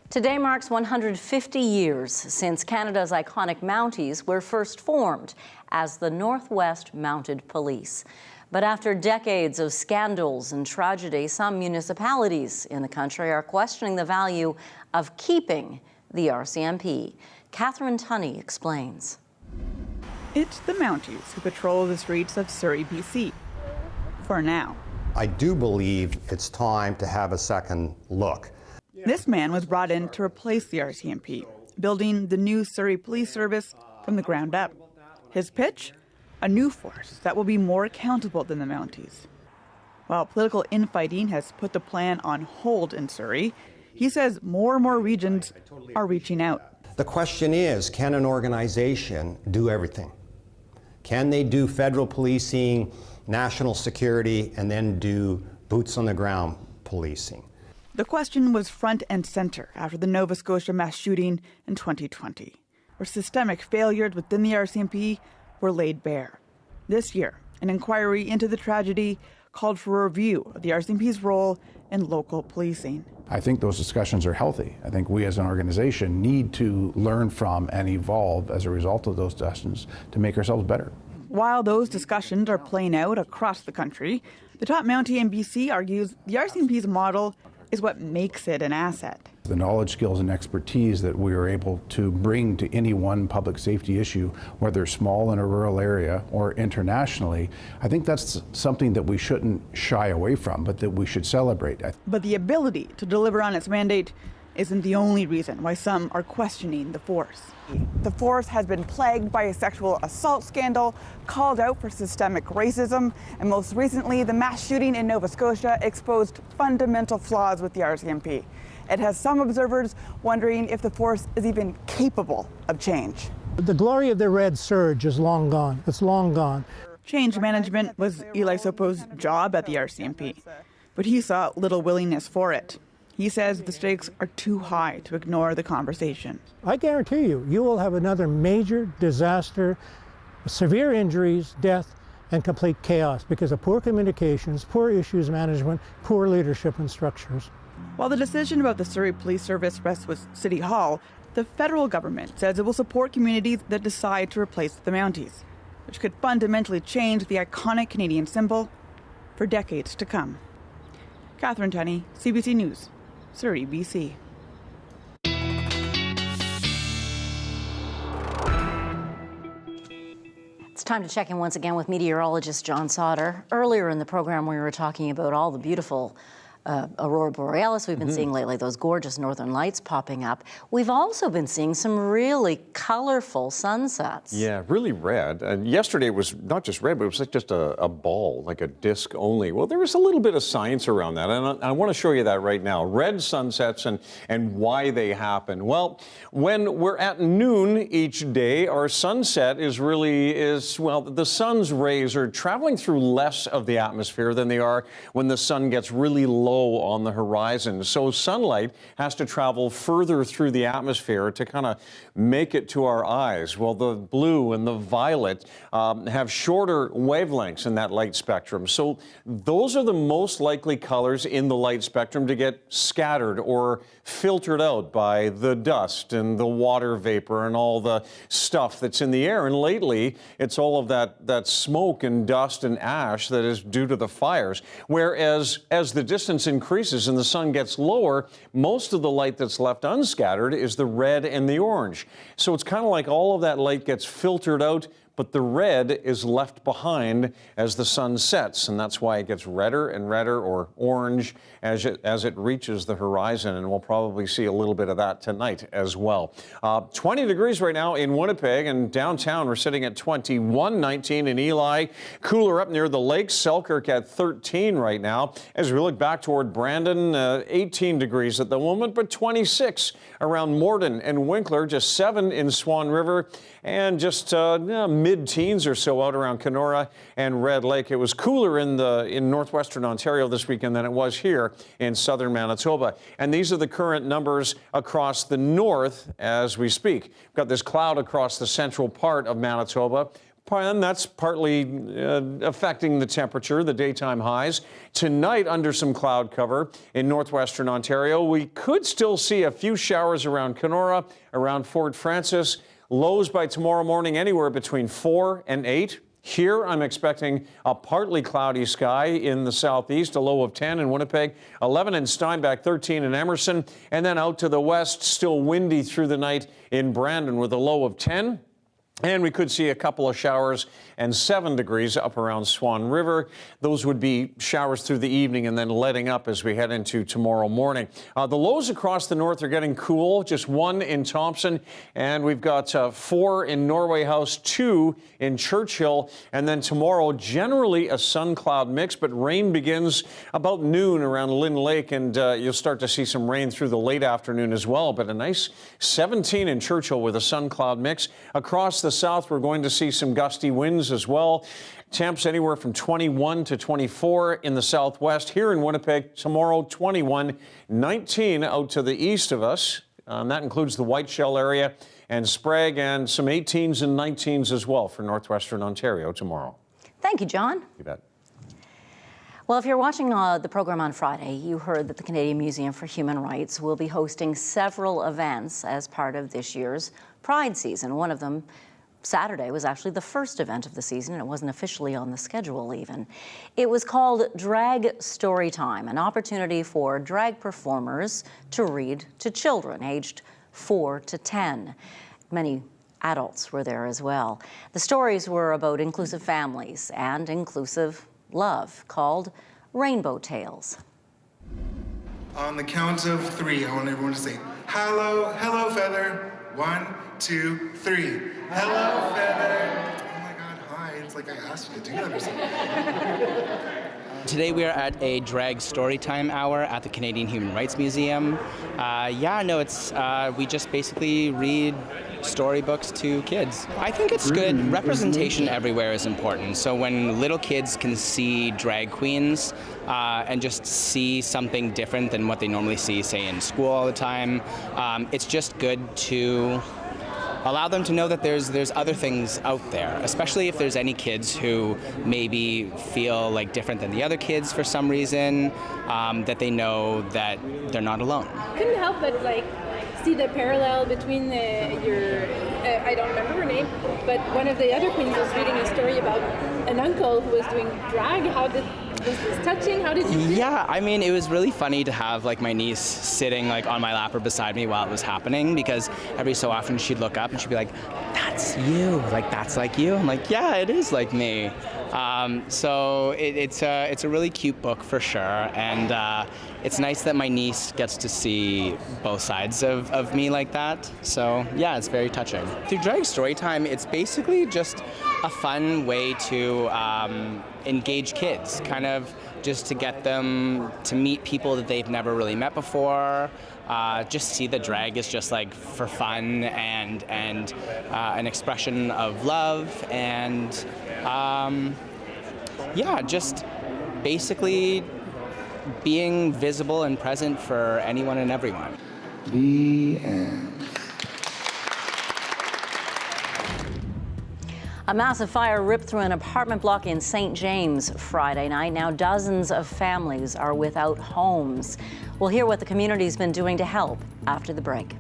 Speaker 2: Today marks 150 years since Canada's iconic Mounties were first formed as the Northwest Mounted Police. But after decades of scandals and tragedy, some municipalities in the country are questioning the value of keeping the RCMP. Catherine Tunney explains.
Speaker 13: It's the Mounties who patrol the streets of Surrey, BC. For now.
Speaker 14: I do believe it's time to have a second look.
Speaker 13: This man was brought in to replace the RCMP, building the new Surrey Police Service from the ground up. His pitch? A new force that will be more accountable than the Mounties. While political infighting has put the plan on hold in Surrey, he says more and more regions are reaching out.
Speaker 14: The question is, can an organization do everything? Can they do federal policing, national security, and then do boots on the ground policing?
Speaker 13: The question was front and center after the Nova Scotia mass shooting in 2020, where systemic failures within the RCMP were laid bare. This year, an inquiry into the tragedy called for a review of the RCMP's role in local policing.
Speaker 15: I think those discussions are healthy. I think we as an organization need to learn from and evolve as a result of those discussions to make ourselves better.
Speaker 13: While those discussions are playing out across the country, the top Mountie in BC argues the RCMP's model is what makes it an asset.
Speaker 15: The knowledge, skills, and expertise that we are able to bring to any one public safety issue, whether small in a rural area or internationally, I think that's something that we shouldn't shy away from, but that we should celebrate.
Speaker 13: But the ability to deliver on its mandate isn't the only reason why some are questioning the force. The force has been plagued by a sexual assault scandal, called out for systemic racism, and most recently, the mass shooting in Nova Scotia exposed fundamental flaws with the RCMP. It has some observers wondering if the force is even capable of change.
Speaker 16: The glory of the red surge is long gone. It's long gone.
Speaker 13: Change management was Eli Sopo's job at the RCMP, but he saw little willingness for it. He says the stakes are too high to ignore the conversation.
Speaker 16: I guarantee you, you will have another major disaster, severe injuries, death, and complete chaos because of poor communications, poor issues management, poor leadership and structures.
Speaker 13: While the decision about the Surrey Police Service rests with City Hall, the federal government says it will support communities that decide to replace the Mounties, which could fundamentally change the iconic Canadian symbol for decades to come. Catherine Tunney, CBC News, Surrey, BC.
Speaker 2: It's time to check in once again with meteorologist John Sauder. Earlier in the program, we were talking about all the beautiful aurora borealis we've been seeing lately, those gorgeous northern lights popping up. We've also been seeing some really colorful sunsets.
Speaker 1: Yeah, really red. And yesterday it was not just red, but it was like just a ball, like a disc only. Well, there was a little bit of science around that, and I want to show you that right now. Red sunsets and why they happen. Well, when we're at noon each day, our sunset well, the sun's rays are traveling through less of the atmosphere than they are when the sun gets really low on the horizon. So sunlight has to travel further through the atmosphere to kind of make it to our eyes. Well, the blue and the violet have shorter wavelengths in that light spectrum. So those are the most likely colors in the light spectrum to get scattered or filtered out by the dust and the water vapor and all the stuff that's in the air. And lately, it's all of that smoke and dust and ash that is due to the fires. Whereas as the distance increases and the sun gets lower, most of the light that's left unscattered is the red and the orange. So it's kind of like all of that light gets filtered out, but the red is left behind as the sun sets, and that's why it gets redder and redder or orange as it reaches the horizon, and we'll probably see a little bit of that tonight as well. 20 degrees right now in Winnipeg, and downtown we're sitting at 21, 19 in Eli. Cooler up near the lake, Selkirk at 13 right now. As we look back toward Brandon, 18 degrees at the moment, but 26 around Morden and Winkler, just 7 in Swan River, and just mid-teens or so out around Kenora and Red Lake. It was cooler in northwestern Ontario this weekend than it was here in southern Manitoba. And these are the current numbers across the north as we speak. We've got this cloud across the central part of Manitoba, and that's partly affecting the temperature, the daytime highs. Tonight, under some cloud cover in northwestern Ontario, we could still see a few showers around Kenora, around Fort Francis. Lows by tomorrow morning anywhere between 4 and 8. Here, I'm expecting a partly cloudy sky in the southeast, a low of 10 in Winnipeg, 11 in Steinbach, 13 in Emerson, and then out to the west, still windy through the night in Brandon with a low of 10. And we could see a couple of showers and 7 degrees up around Swan River. Those would be showers through the evening and then letting up as we head into tomorrow morning. The lows across the north are getting cool, just 1 in Thompson, and we've got 4 in Norway House, 2 in Churchill, and then tomorrow generally a sun-cloud mix, but rain begins about noon around Lynn Lake, and you'll start to see some rain through the late afternoon as well, but a nice 17 in Churchill with a sun-cloud mix. Across the south, we're going to see some gusty winds as well. Temps anywhere from 21 to 24 in the southwest. Here in Winnipeg, tomorrow 21, 19 out to the east of us. That includes the Whiteshell area and Sprague, and some 18s and 19s as well for northwestern Ontario tomorrow.
Speaker 2: Thank you, John.
Speaker 1: You bet.
Speaker 2: Well, if you're watching the program on Friday, you heard that the Canadian Museum for Human Rights will be hosting several events as part of this year's Pride season. One of them, Saturday, was actually the first event of the season, and it wasn't officially on the schedule even. It was called Drag Storytime, an opportunity for drag performers to read to children aged 4 to 10. Many adults were there as well. The stories were about inclusive families and inclusive love, called Rainbow Tales.
Speaker 4: On the count of 3, I want everyone to say, hello, hello, Feather. 1, 2, 3. Hello, Feather. Oh my God, hi. It's like I asked you to do that or something.
Speaker 17: Today we are at a drag storytime hour at the Canadian Human Rights Museum. We just basically read storybooks to kids. I think it's good. Representation everywhere is important. So when little kids can see drag queens and just see something different than what they normally see, say, in school all the time, it's just good to allow them to know that there's other things out there, especially if there's any kids who maybe feel like different than the other kids for some reason, that they know that they're not alone.
Speaker 18: Couldn't help but see the parallel between I don't remember her name, but one of the other queens was reading a story about an uncle who was doing drag. Was this touching? How did you feel?
Speaker 17: Yeah, I mean, it was really funny to have my niece sitting on my lap or beside me while it was happening, because every so often she'd look up and she'd be like, "That's you, that's like you." I'm like, "Yeah, it is like me." So it's a really cute book for sure, and it's nice that my niece gets to see both sides of me like that. So yeah, it's very touching. Through Drag Storytime, it's basically just a fun way to engage kids, kind of just to get them to meet people that they've never really met before. Just see that drag is just for fun and an expression of love, and just basically being visible and present for anyone and everyone.
Speaker 4: The end.
Speaker 2: A massive fire ripped through an apartment block in St. James Friday night. Now dozens of families are without homes. We'll hear what the community's been doing to help after the break.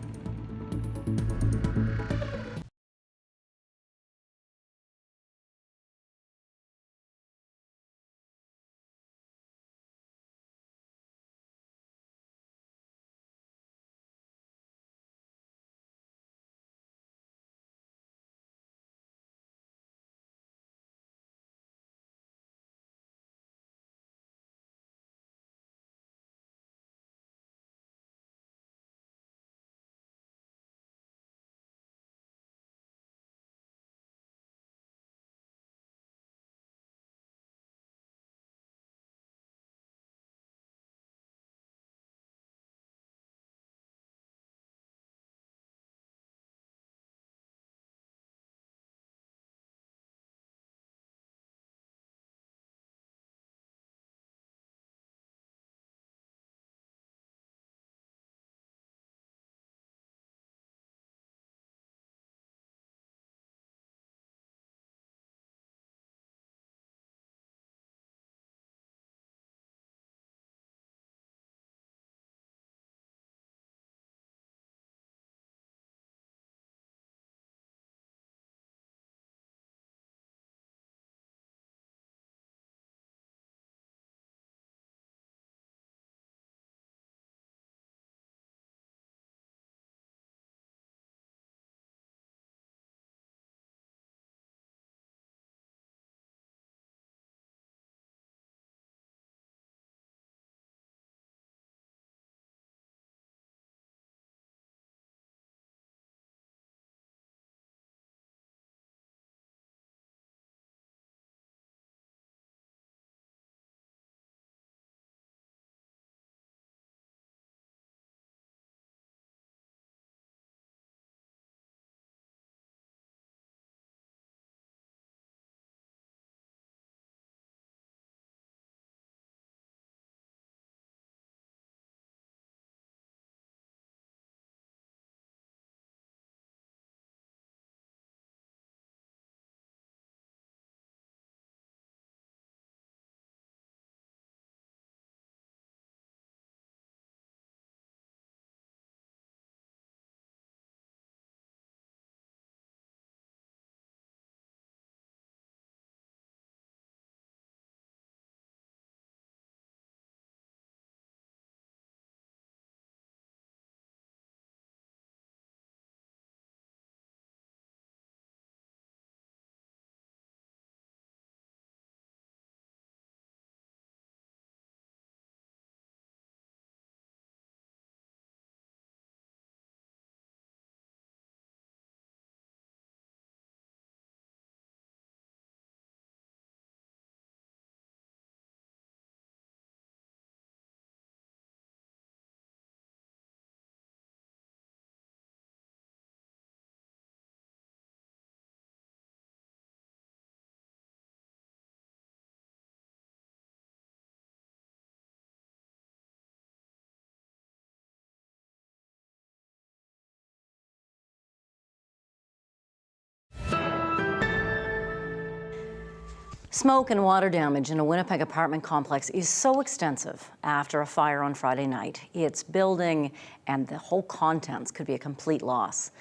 Speaker 2: Smoke and water damage in a Winnipeg apartment complex is so extensive after a fire on Friday night. Its building and the whole contents could be a complete loss.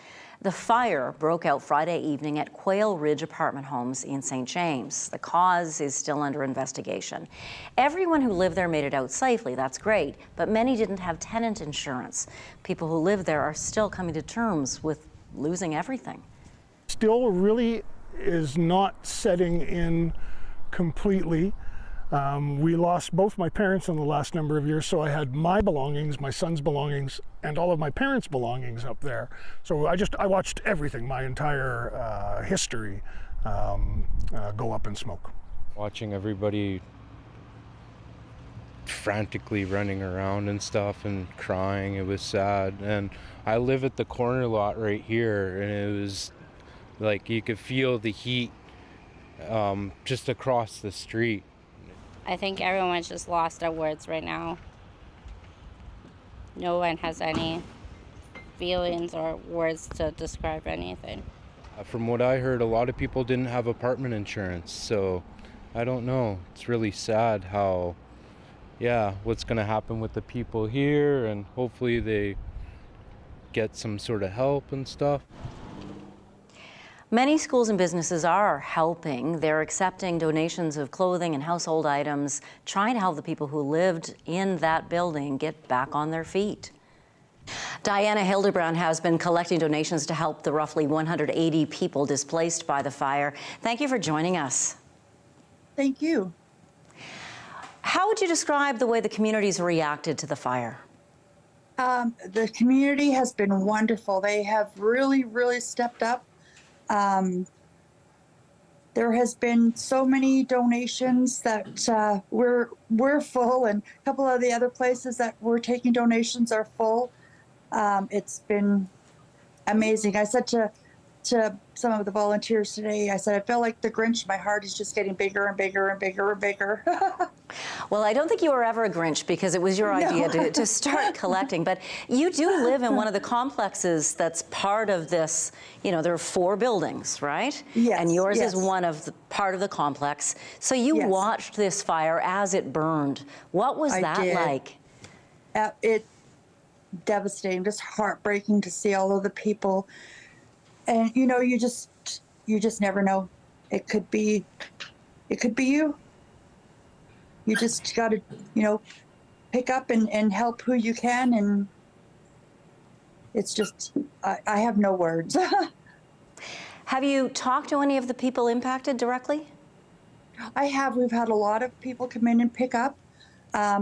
Speaker 2: The fire broke out Friday evening at Quail Ridge apartment homes in St. James. The cause is still under investigation. Everyone who lived there made it out safely, that's great, but many didn't have tenant insurance. People who live there are still coming to terms with losing everything.
Speaker 19: Still really is not setting in completely. We lost both my parents in the last number of years, so I had my belongings, my son's belongings, and all of my parents' belongings up there. So I watched everything, my entire history, go up in smoke.
Speaker 20: Watching everybody frantically running around and stuff and crying, it was sad. And I live at the corner lot right here, and it was like you could feel the heat just across the street.
Speaker 21: I think everyone's just lost their words right now. No one has any feelings or words to describe anything.
Speaker 20: From what I heard, a lot of people didn't have apartment insurance, so I don't know. It's really sad how, what's going to happen with the people here, and hopefully they get some sort of help and stuff.
Speaker 2: Many schools and businesses are helping. They're accepting donations of clothing and household items, trying to help the people who lived in that building get back on their feet. Diana Hildebrand has been collecting donations to help the roughly 180 people displaced by the fire. Thank you for joining us.
Speaker 22: Thank you.
Speaker 2: How would you describe the way the community's reacted to the fire?
Speaker 22: The community has been wonderful. They have really, really stepped up. There has been so many donations that we're full, and a couple of the other places that we're taking donations are full. It's been amazing. I said to some of the volunteers today, I said, I feel like the Grinch. My heart is just getting bigger and bigger and bigger and bigger.
Speaker 2: Well, I don't think you were ever a Grinch because it was your idea to start collecting. But you do live in one of the complexes that's part of this. You know, there are 4 buildings, right?
Speaker 22: Yes.
Speaker 2: And yours
Speaker 22: yes.
Speaker 2: is one of the part of the complex. So you watched this fire as it burned. What was that like?
Speaker 22: It devastating, just heartbreaking to see all of the people. And you know, you just never know. It could be you. You just got to, pick up and help who you can. And it's just, I have no words.
Speaker 2: Have you talked to any of the people impacted directly?
Speaker 22: I have. We've had a lot of people come in and pick up.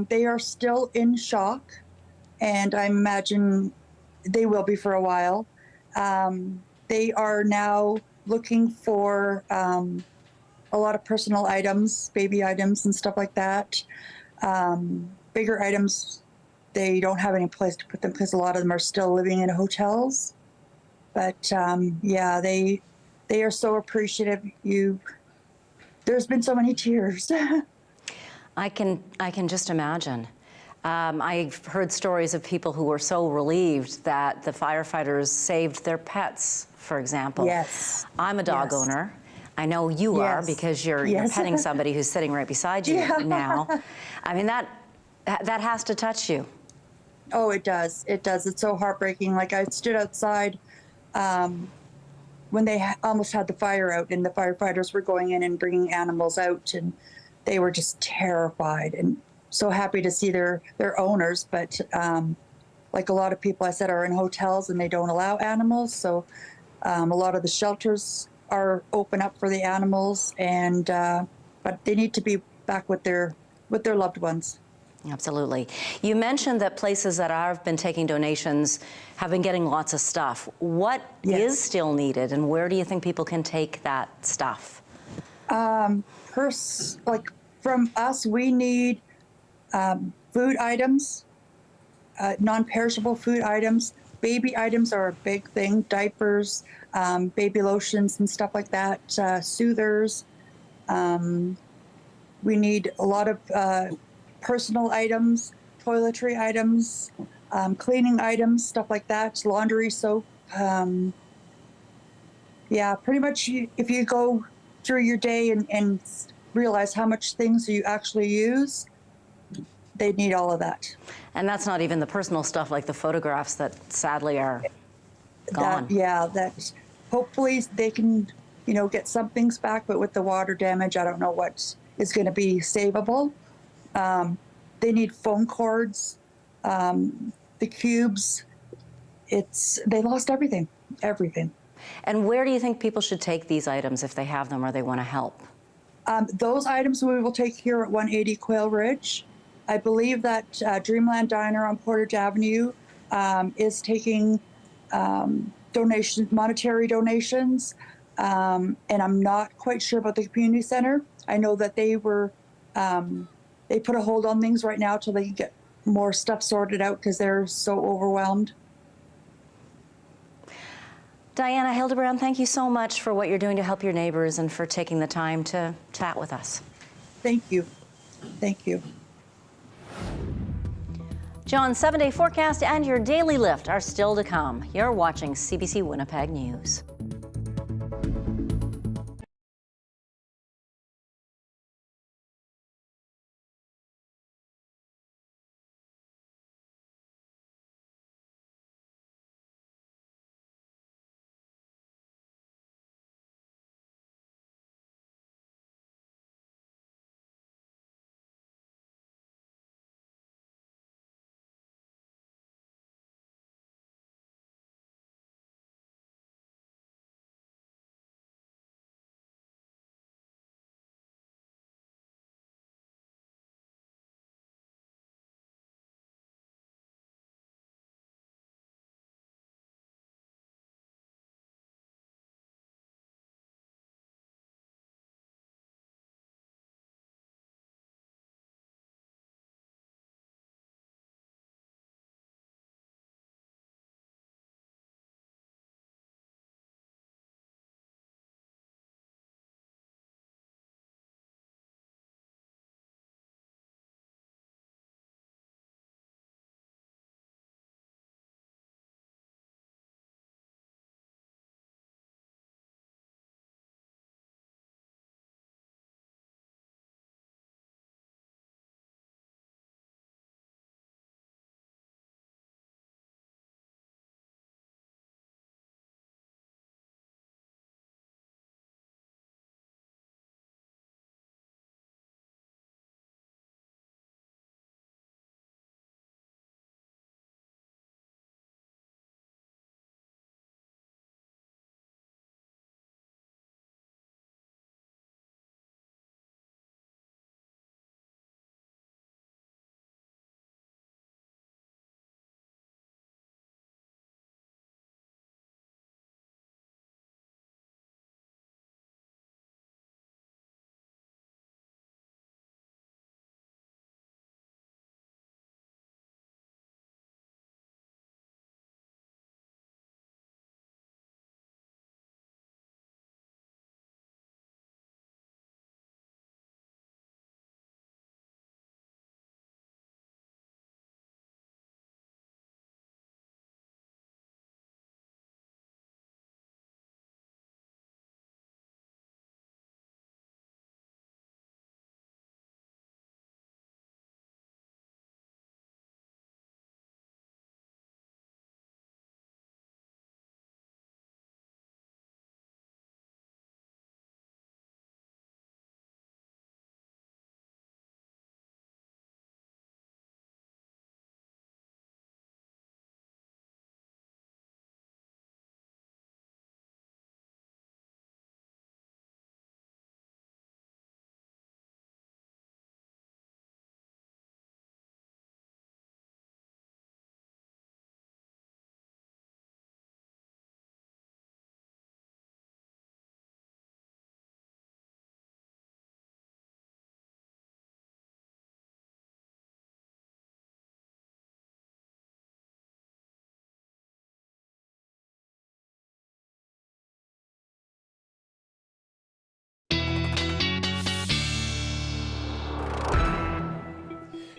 Speaker 22: They are still in shock, and I imagine they will be for a while. They are now looking for a lot of personal items, baby items and stuff like that. Bigger items, they don't have any place to put them because a lot of them are still living in hotels. But they are so appreciative. There's been so many tears.
Speaker 2: I can just imagine. I've heard stories of people who were so relieved that the firefighters saved their pets, for example.
Speaker 22: Yes.
Speaker 2: I'm a dog owner. I know you are because you're petting somebody who's sitting right beside you now. I mean, that has to touch you.
Speaker 22: Oh, it does. It does. It's so heartbreaking. Like, I stood outside when they almost had the fire out, and the firefighters were going in and bringing animals out, and they were just terrified and so happy to see their owners. But like a lot of people I said are in hotels and they don't allow animals. So a lot of the shelters are open up for the animals, and but they need to be back with their loved ones.
Speaker 2: Absolutely. You mentioned that places that have been taking donations have been getting lots of stuff. What is still needed, and where do you think people can take that stuff?
Speaker 22: Like from us, we need food items, non-perishable food items. Baby items are a big thing, diapers, baby lotions and stuff like that, soothers. We need a lot of personal items, toiletry items, cleaning items, stuff like that, laundry, soap. Pretty much if you go through your day and realize how much things you actually use, they need all of that.
Speaker 2: And that's not even the personal stuff like the photographs that sadly are gone.
Speaker 22: That hopefully they can, get some things back, but with the water damage, I don't know what is going to be savable. They need phone cords, the cubes. They lost everything.
Speaker 2: And where do you think people should take these items if they have them or they want to help?
Speaker 22: Those items we will take here at 180 Quail Ridge. I believe that Dreamland Diner on Portage Avenue is taking monetary donations, and I'm not quite sure about the community center. I know that they put a hold on things right now till they can get more stuff sorted out because they're so overwhelmed.
Speaker 2: Diana Hildebrand, thank you so much for what you're doing to help your neighbors and for taking the time to chat with us.
Speaker 22: Thank you. Thank you.
Speaker 2: John's 7-day forecast and your daily lift are still to come. You're watching CBC Winnipeg News.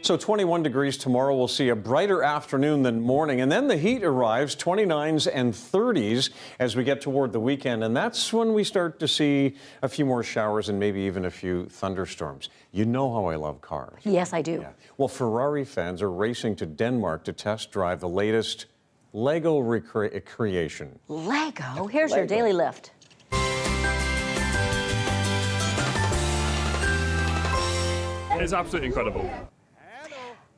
Speaker 1: So 21 degrees tomorrow. We'll see a brighter afternoon than morning. And then the heat arrives, 29s and 30s as we get toward the weekend. And that's when we start to see a few more showers and maybe even a few thunderstorms. You know how I love cars.
Speaker 2: Yes, I do.
Speaker 1: Yeah. Well, Ferrari fans are racing to Denmark to test drive the latest Lego creation.
Speaker 2: Lego? Here's your daily lift.
Speaker 3: It's absolutely incredible.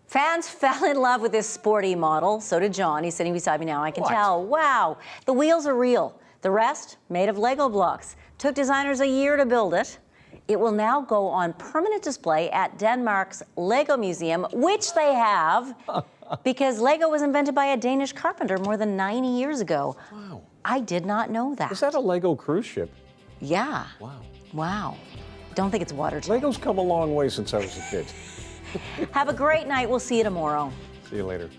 Speaker 2: Fans fell in love with this sporty model. So did John. He's sitting beside me now. I can tell. Wow. The wheels are real. The rest made of Lego blocks. Took designers a year to build it. It will now go on permanent display at Denmark's Lego Museum, which they have because Lego was invented by a Danish carpenter more than 90 years ago.
Speaker 1: Wow.
Speaker 2: I did not know that.
Speaker 1: Is that a Lego cruise ship?
Speaker 2: Yeah.
Speaker 1: Wow.
Speaker 2: Wow. Don't think it's watertight.
Speaker 1: Lego's come a long way since I was a kid.
Speaker 2: Have a great night. We'll see you tomorrow.
Speaker 1: See you later.